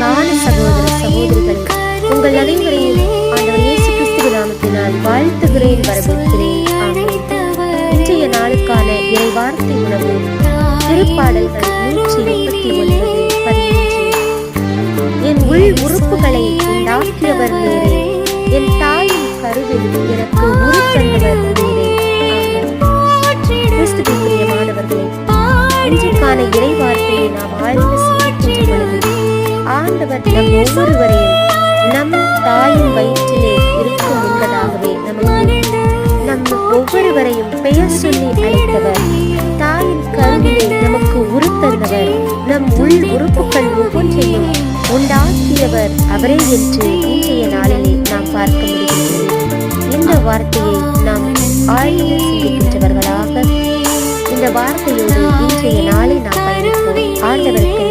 அன்பான சகோதர சகோதரிகளே, உங்கள் அனைவரையும் ஆண்டவர் இயேசு கிறிஸ்துவின் நாமத்தினால் வாழ்த்துகிறேன், வரவேற்கிறேன். ஆமென். இன்றைய நாளுக்கான இறைவார்த்தை உணவு திருப்பாடல்கள் 139:13. என் உள் உறுப்புகளை உண்டாக்கியவர் நீரே, என் தாயின் கருவில் எனக்கு உரு தந்தவர் நீரே. கிறிஸ்துவின் பிரியமானவர்களே, இன்றைக்கான இறைவார்த்தையை நாம் ஆழ்ந்து சிந்திக்கின்ற பொழுது ஆண்டவர் நம் ஒவ்வொருவரையும் நம் தாயின் வயிற்றிலே இருக்கும் என்பதாகவே நம் ஒவ்வொருவரையும் பெயர் சொல்லி அழைத்தவர், தாயின் கருவிலே நமக்கு உருத்தந்தவர், நம் உள் உறுப்புகள் ஒவ்வொன்றையும் உண்டாக்கியவர் அவரே என்று இன்றைய நாளிலே நாம் பார்க்க முடிகிறது. இந்த வார்த்தையை நாம் ஆழ்ந்து சிந்திக்கின்றவர்களாக இந்த வார்த்தையோடு இன்றைய நாளை நாம் பயணிப்போம். ஆண்டவருக்கு